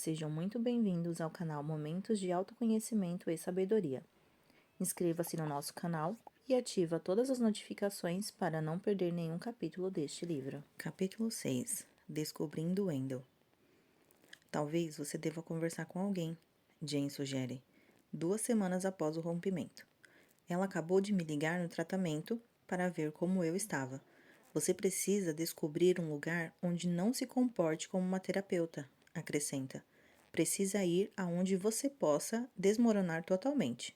Sejam muito bem-vindos ao canal Momentos de Autoconhecimento e Sabedoria. Inscreva-se no nosso canal e ativa todas as notificações para não perder nenhum capítulo deste livro. Capítulo 6. Descobrindo Wendell. Talvez você deva conversar com alguém, Jane sugere, 2 semanas após o rompimento. Ela acabou de me ligar no tratamento para ver como eu estava. Você precisa descobrir um lugar onde não se comporte como uma terapeuta, acrescenta. Precisa ir aonde você possa desmoronar totalmente.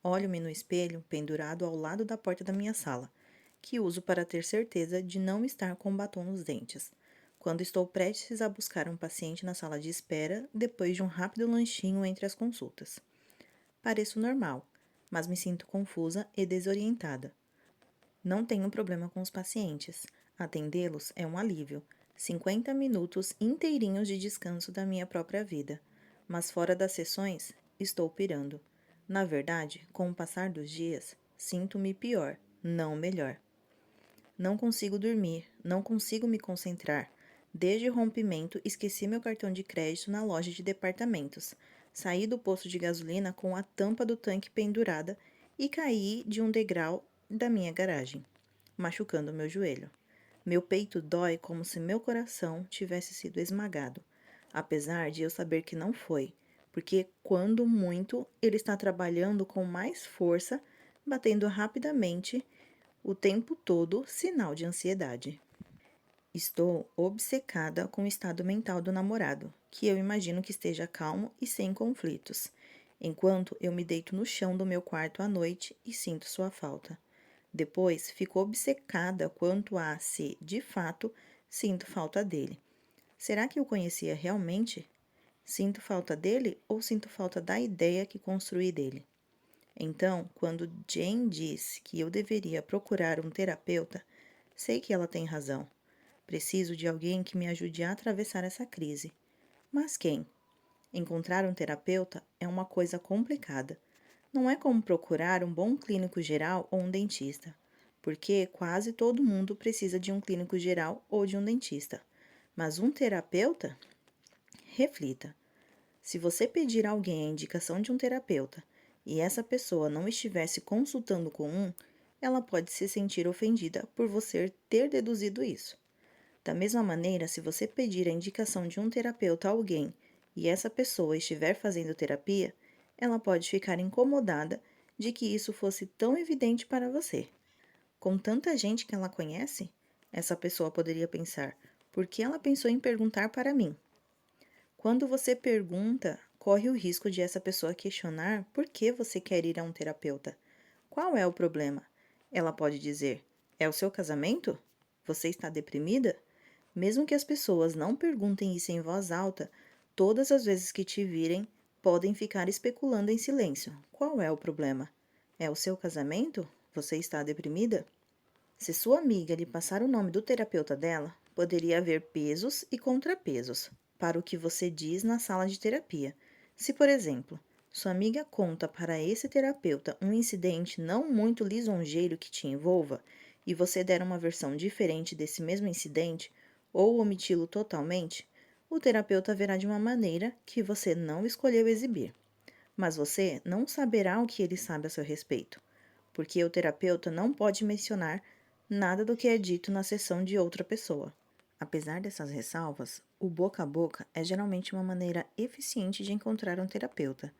Olho-me no espelho pendurado ao lado da porta da minha sala, que uso para ter certeza de não estar com batom nos dentes, quando estou prestes a buscar um paciente na sala de espera depois de um rápido lanchinho entre as consultas. Pareço normal, mas me sinto confusa e desorientada. Não tenho problema com os pacientes. Atendê-los é um alívio. 50 minutos inteirinhos de descanso da minha própria vida. Mas fora das sessões, estou pirando. Na verdade, com o passar dos dias, sinto-me pior, não melhor. Não consigo dormir, não consigo me concentrar. Desde o rompimento, esqueci meu cartão de crédito na loja de departamentos. Saí do posto de gasolina com a tampa do tanque pendurada e caí de um degrau da minha garagem, machucando meu joelho. Meu peito dói como se meu coração tivesse sido esmagado, apesar de eu saber que não foi, porque quando muito ele está trabalhando com mais força, batendo rapidamente o tempo todo, sinal de ansiedade. Estou obcecada com o estado mental do namorado, que eu imagino que esteja calmo e sem conflitos, enquanto eu me deito no chão do meu quarto à noite e sinto sua falta. Depois, fico obcecada quanto a se, de fato, sinto falta dele. Será que eu conhecia realmente? Sinto falta dele ou sinto falta da ideia que construí dele? Então, quando Jane diz que eu deveria procurar um terapeuta, sei que ela tem razão. Preciso de alguém que me ajude a atravessar essa crise. Mas quem? Encontrar um terapeuta é uma coisa complicada. Não é como procurar um bom clínico geral ou um dentista, porque quase todo mundo precisa de um clínico geral ou de um dentista. Mas um terapeuta? Reflita. Se você pedir a alguém a indicação de um terapeuta e essa pessoa não estiver se consultando com um, ela pode se sentir ofendida por você ter deduzido isso. Da mesma maneira, se você pedir a indicação de um terapeuta a alguém e essa pessoa estiver fazendo terapia, ela pode ficar incomodada de que isso fosse tão evidente para você. Com tanta gente que ela conhece, essa pessoa poderia pensar: por que ela pensou em perguntar para mim? Quando você pergunta, corre o risco de essa pessoa questionar por que você quer ir a um terapeuta. Qual é o problema? Ela pode dizer: é o seu casamento? Você está deprimida? Mesmo que as pessoas não perguntem isso em voz alta, todas as vezes que te virem, podem ficar especulando em silêncio. Qual é o problema? É o seu casamento? Você está deprimida? Se sua amiga lhe passar o nome do terapeuta dela, poderia haver pesos e contrapesos para o que você diz na sala de terapia. Se, por exemplo, sua amiga conta para esse terapeuta um incidente não muito lisonjeiro que te envolva e você der uma versão diferente desse mesmo incidente ou omiti-lo totalmente, o terapeuta verá de uma maneira que você não escolheu exibir. Mas você não saberá o que ele sabe a seu respeito, porque o terapeuta não pode mencionar nada do que é dito na sessão de outra pessoa. Apesar dessas ressalvas, o boca a boca é geralmente uma maneira eficiente de encontrar um terapeuta.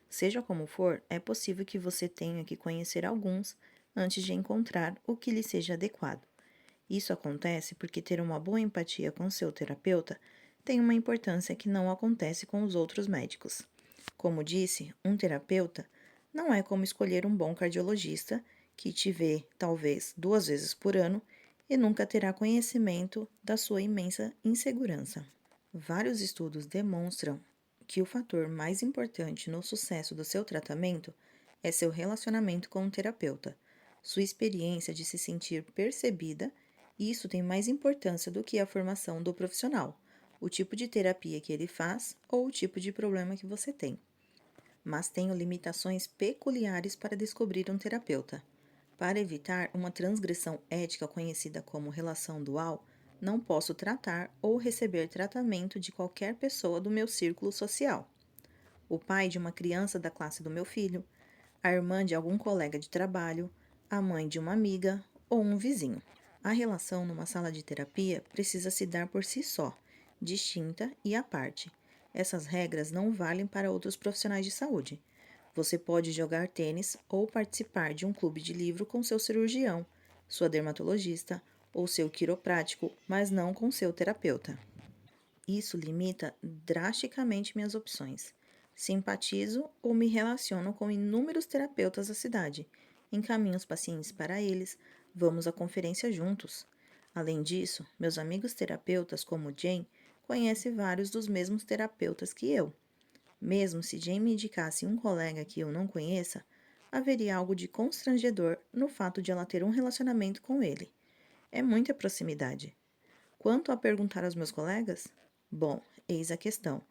Seja como for, é possível que você tenha que conhecer alguns antes de encontrar o que lhe seja adequado. Isso acontece porque ter uma boa empatia com seu terapeuta tem uma importância que não acontece com os outros médicos. Como disse, um terapeuta não é como escolher um bom cardiologista que te vê talvez 2 vezes por ano e nunca terá conhecimento da sua imensa insegurança. Vários estudos demonstram que o fator mais importante no sucesso do seu tratamento é seu relacionamento com o terapeuta, sua experiência de se sentir percebida, e isso tem mais importância do que a formação do profissional, o tipo de terapia que ele faz ou o tipo de problema que você tem. Mas tenho limitações peculiares para descobrir um terapeuta. Para evitar uma transgressão ética conhecida como relação dual, Não posso tratar ou receber tratamento de qualquer pessoa do meu círculo social. O pai de uma criança da classe do meu filho, a irmã de algum colega de trabalho, a mãe de uma amiga ou um vizinho. A relação numa sala de terapia precisa se dar por si só, distinta e à parte. Essas regras não valem para outros profissionais de saúde. Você pode jogar tênis ou participar de um clube de livro com seu cirurgião, sua dermatologista ou seu quiroprático, mas não com seu terapeuta. Isso limita drasticamente minhas opções. Simpatizo ou me relaciono com inúmeros terapeutas da cidade, encaminho os pacientes para eles, vamos à conferência juntos. Além disso, meus amigos terapeutas, como Jane, conhecem vários dos mesmos terapeutas que eu. Mesmo se Jane me indicasse um colega que eu não conheça, haveria algo de constrangedor no fato de ela ter um relacionamento com ele. É muita proximidade. Quanto a perguntar aos meus colegas? Bom, eis a questão.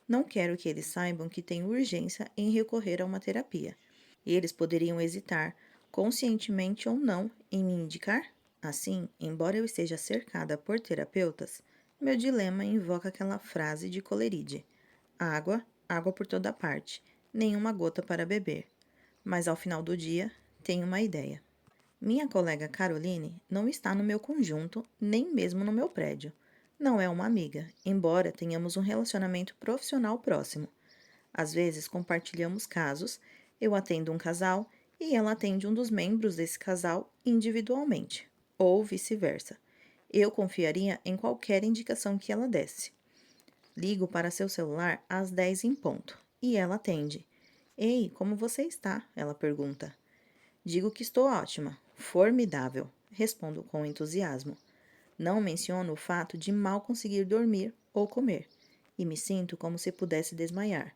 Não quero que eles saibam que tenho urgência em recorrer a uma terapia. E eles poderiam hesitar, conscientemente ou não, em me indicar? Assim, embora eu esteja cercada por terapeutas, meu dilema invoca aquela frase de Coleridge: água, água por toda parte, nenhuma gota para beber. Mas ao final do dia, tenho uma ideia. Minha colega Caroline não está no meu conjunto, nem mesmo no meu prédio. Não é uma amiga, embora tenhamos um relacionamento profissional próximo. Às vezes compartilhamos casos, eu atendo um casal e ela atende um dos membros desse casal individualmente, ou vice-versa. Eu confiaria em qualquer indicação que ela desse. Ligo para seu celular às 10 em ponto e ela atende. Ei, como você está? Ela pergunta. Digo que estou ótima, formidável, respondo com entusiasmo. Não menciono o fato de mal conseguir dormir ou comer, e me sinto como se pudesse desmaiar.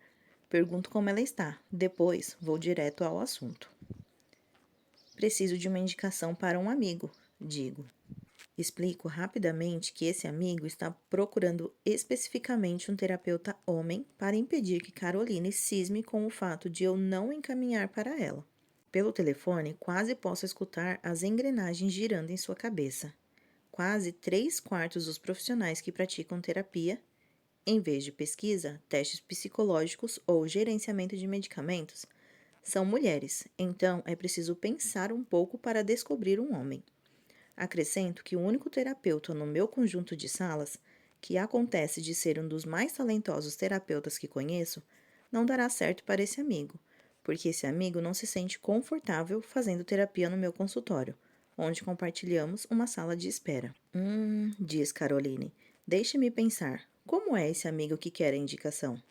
Pergunto como ela está, depois vou direto ao assunto. Preciso de uma indicação para um amigo, digo. Explico rapidamente que esse amigo está procurando especificamente um terapeuta homem para impedir que Caroline cisme com o fato de eu não encaminhar para ela. Pelo telefone, quase posso escutar as engrenagens girando em sua cabeça. Quase 3/4 dos profissionais que praticam terapia, em vez de pesquisa, testes psicológicos ou gerenciamento de medicamentos, são mulheres, então é preciso pensar um pouco para descobrir um homem. Acrescento que o único terapeuta no meu conjunto de salas, que acontece de ser um dos mais talentosos terapeutas que conheço, não dará certo para esse amigo, porque esse amigo não se sente confortável fazendo terapia no meu consultório, onde compartilhamos uma sala de espera. Diz Caroline, deixe-me pensar. Como é esse amigo que quer a indicação?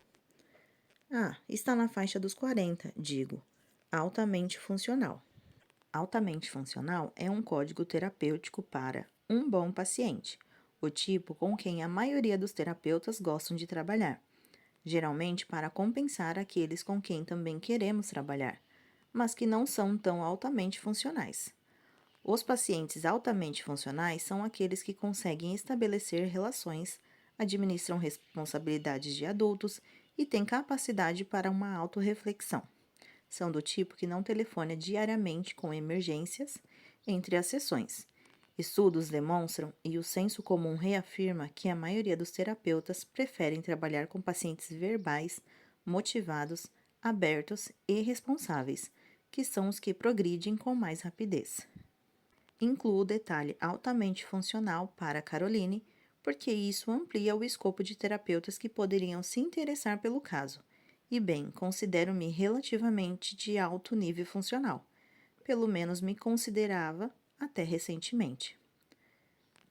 Ah, está na faixa dos 40, digo. Altamente funcional. Altamente funcional é um código terapêutico para um bom paciente, o tipo com quem a maioria dos terapeutas gostam de trabalhar, geralmente para compensar aqueles com quem também queremos trabalhar, mas que não são tão altamente funcionais. Os pacientes altamente funcionais são aqueles que conseguem estabelecer relações, administram responsabilidades de adultos e têm capacidade para uma autorreflexão. São do tipo que não telefona diariamente com emergências entre as sessões. Estudos demonstram e o senso comum reafirma que a maioria dos terapeutas preferem trabalhar com pacientes verbais, motivados, abertos e responsáveis, que são os que progridem com mais rapidez. Incluo o detalhe altamente funcional para Caroline, porque isso amplia o escopo de terapeutas que poderiam se interessar pelo caso. E bem, considero-me relativamente de alto nível funcional. Pelo menos me considerava até recentemente.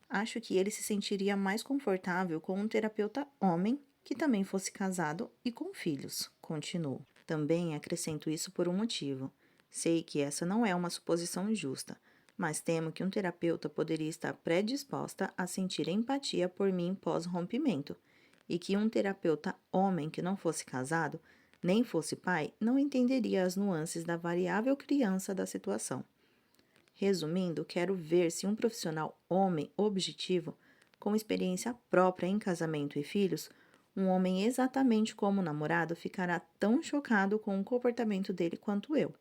Acho que ele se sentiria mais confortável com um terapeuta homem que também fosse casado e com filhos, continuou. Também acrescento isso por um motivo. Sei que essa não é uma suposição justa, mas temo que um terapeuta poderia estar predisposta a sentir empatia por mim pós-rompimento, e que um terapeuta homem que não fosse casado, nem fosse pai, não entenderia as nuances da variável criança da situação. Resumindo, quero ver se um profissional homem objetivo, com experiência própria em casamento e filhos, um homem exatamente como o namorado, ficará tão chocado com o comportamento dele quanto eu,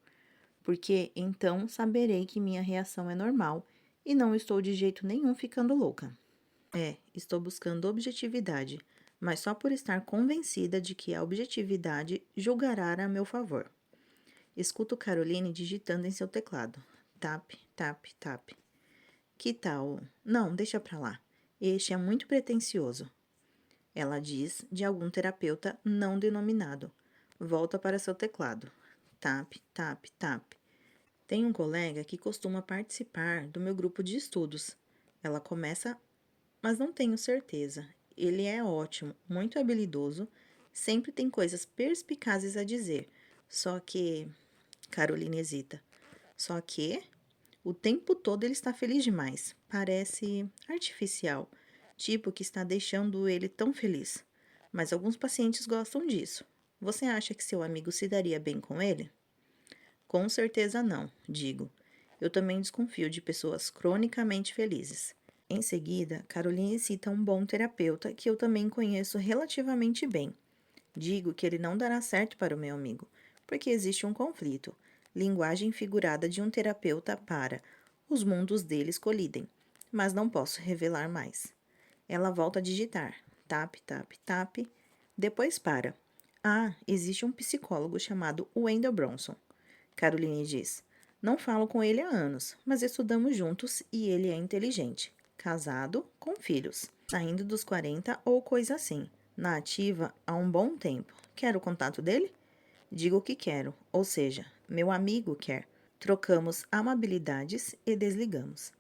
porque então saberei que minha reação é normal e não estou de jeito nenhum ficando louca. Estou buscando objetividade, mas só por estar convencida de que a objetividade julgará a meu favor. Escuto Caroline digitando em seu teclado. Tap, tap, tap. Que tal? Não, deixa pra lá. Este é muito pretensioso. Ela diz de algum terapeuta não denominado. Volta para seu teclado. Tap, tap, tap. Tem um colega que costuma participar do meu grupo de estudos. Ela começa, mas não tenho certeza. Ele é ótimo, muito habilidoso, sempre tem coisas perspicazes a dizer. Só que. Caroline hesita. Só que. O tempo todo ele está feliz demais. Parece artificial. Tipo que está deixando ele tão feliz. Mas alguns pacientes gostam disso. Você acha que seu amigo se daria bem com ele? Com certeza não, digo. Eu também desconfio de pessoas cronicamente felizes. Em seguida, Caroline cita um bom terapeuta que eu também conheço relativamente bem. Digo que ele não dará certo para o meu amigo, porque existe um conflito. Linguagem figurada de um terapeuta para os mundos deles colidem, mas não posso revelar mais. Ela volta a digitar. Tap, tap, tap. Depois para. Ah, existe um psicólogo chamado Wendell Bronson. Caroline diz. Não falo com ele há anos, mas estudamos juntos e ele é inteligente. Casado, com filhos. Saindo dos 40 ou coisa assim. Na ativa há um bom tempo. Quer o contato dele? Digo que quero, ou seja, meu amigo quer. Trocamos amabilidades e desligamos.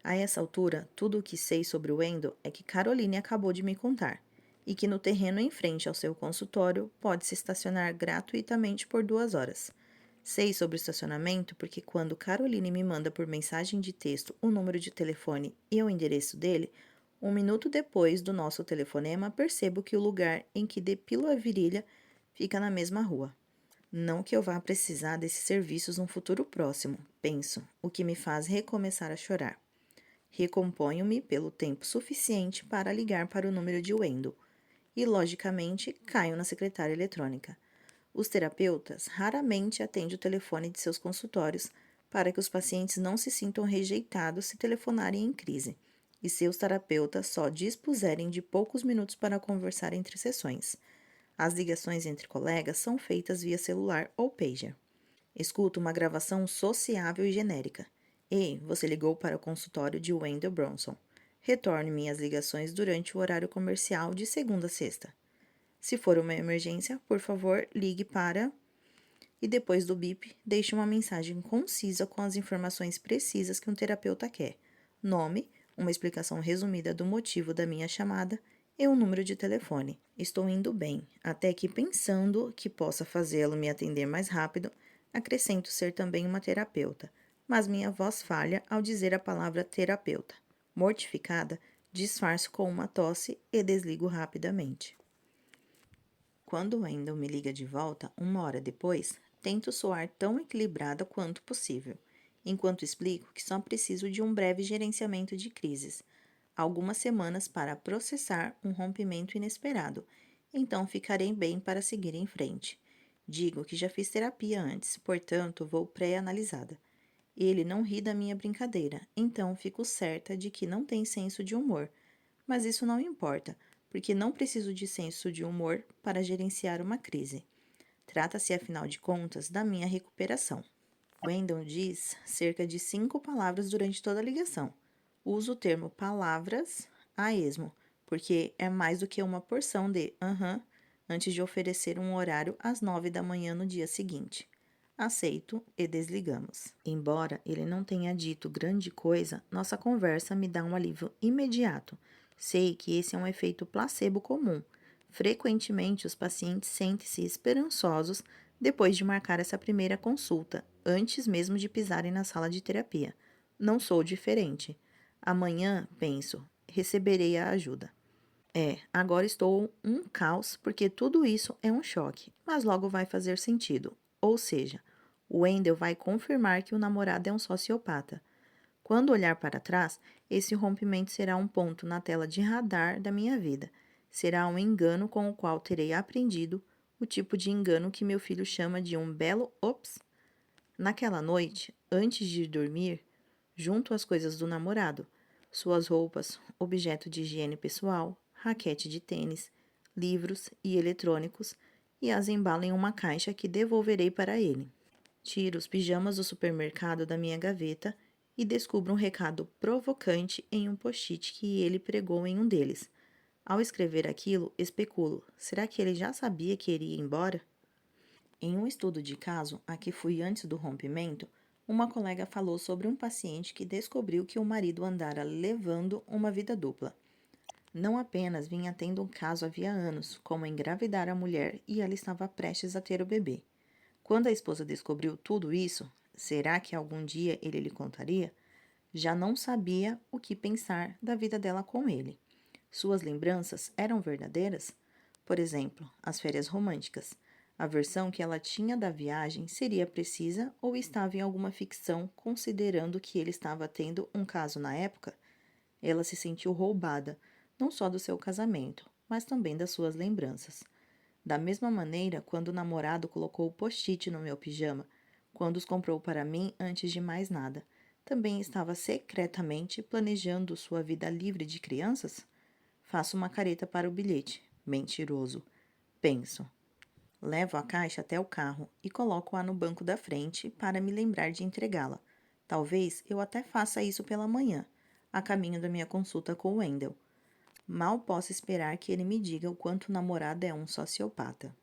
A essa altura, tudo o que sei sobre o Wendell é que Caroline acabou de me contar, e que no terreno em frente ao seu consultório pode-se estacionar gratuitamente por 2 horas. Sei sobre o estacionamento porque quando Caroline me manda por mensagem de texto o número de telefone e o endereço dele, 1 minuto depois do nosso telefonema percebo que o lugar em que depilo a virilha fica na mesma rua. Não que eu vá precisar desses serviços num futuro próximo, penso, o que me faz recomeçar a chorar. Recomponho-me pelo tempo suficiente para ligar para o número de Wendell e, logicamente, caio na secretária eletrônica. Os terapeutas raramente atendem o telefone de seus consultórios para que os pacientes não se sintam rejeitados se telefonarem em crise, e seus terapeutas só dispuserem de poucos minutos para conversar entre sessões. As ligações entre colegas são feitas via celular ou pager. Escuto uma gravação sociável e genérica. Ei, você ligou para o consultório de Wendell Bronson. Retorne minhas ligações durante o horário comercial de segunda a sexta. Se for uma emergência, por favor, ligue para... E depois do bip, deixe uma mensagem concisa com as informações precisas que um terapeuta quer. Nome, uma explicação resumida do motivo da minha chamada e um número de telefone. Estou indo bem, até que pensando que possa fazê-lo me atender mais rápido, acrescento ser também uma terapeuta, mas minha voz falha ao dizer a palavra terapeuta. Mortificada, disfarço com uma tosse e desligo rapidamente. Quando Wendell me liga de volta, 1 hora depois, tento soar tão equilibrada quanto possível, enquanto explico que só preciso de um breve gerenciamento de crises, algumas semanas para processar um rompimento inesperado, então ficarei bem para seguir em frente. Digo que já fiz terapia antes, portanto vou pré-analisada. Ele não ri da minha brincadeira, então fico certa de que não tem senso de humor, mas isso não importa, porque não preciso de senso de humor para gerenciar uma crise. Trata-se, afinal de contas, da minha recuperação. Wendell diz cerca de 5 palavras durante toda a ligação. Uso o termo palavras a esmo, porque é mais do que uma porção de antes de oferecer um horário às 9 da manhã no dia seguinte. Aceito e desligamos. Embora ele não tenha dito grande coisa, nossa conversa me dá um alívio imediato. Sei que esse é um efeito placebo comum. Frequentemente, os pacientes sentem-se esperançosos depois de marcar essa primeira consulta, antes mesmo de pisarem na sala de terapia. Não sou diferente. Amanhã, penso, receberei a ajuda. Agora estou um caos porque tudo isso é um choque, mas logo vai fazer sentido. Ou seja, o Wendell vai confirmar que o namorado é um sociopata. Quando olhar para trás, esse rompimento será um ponto na tela de radar da minha vida. Será um engano com o qual terei aprendido o tipo de engano que meu filho chama de um belo ops. Naquela noite, antes de dormir, junto às coisas do namorado. suas roupas, objeto de higiene pessoal, raquete de tênis, livros e eletrônicos e as embalo em uma caixa que devolverei para ele. Tiro os pijamas do supermercado da minha gaveta e descubro um recado provocante em um post-it que ele pregou em um deles. Ao escrever aquilo, especulo: será que ele já sabia que iria embora? Em um estudo de caso a que fui antes do rompimento, uma colega falou sobre um paciente que descobriu que o marido andara levando uma vida dupla. Não apenas vinha tendo um caso havia anos, como engravidar a mulher e ela estava prestes a ter o bebê. Quando a esposa descobriu tudo isso, será que algum dia ele lhe contaria? Já não sabia o que pensar da vida dela com ele. Suas lembranças eram verdadeiras? Por exemplo, as férias românticas. A versão que ela tinha da viagem seria precisa ou estava em alguma ficção, considerando que ele estava tendo um caso na época? Ela se sentiu roubada, não só do seu casamento, mas também das suas lembranças. Da mesma maneira, quando o namorado colocou o post-it no meu pijama, quando os comprou para mim antes de mais nada, também estava secretamente planejando sua vida livre de crianças? Faço uma careta para o bilhete. Mentiroso. Penso. Levo a caixa até o carro e coloco-a no banco da frente para me lembrar de entregá-la. Talvez eu até faça isso pela manhã, a caminho da minha consulta com o Wendell. Mal posso esperar que ele me diga o quanto o namorado é um sociopata.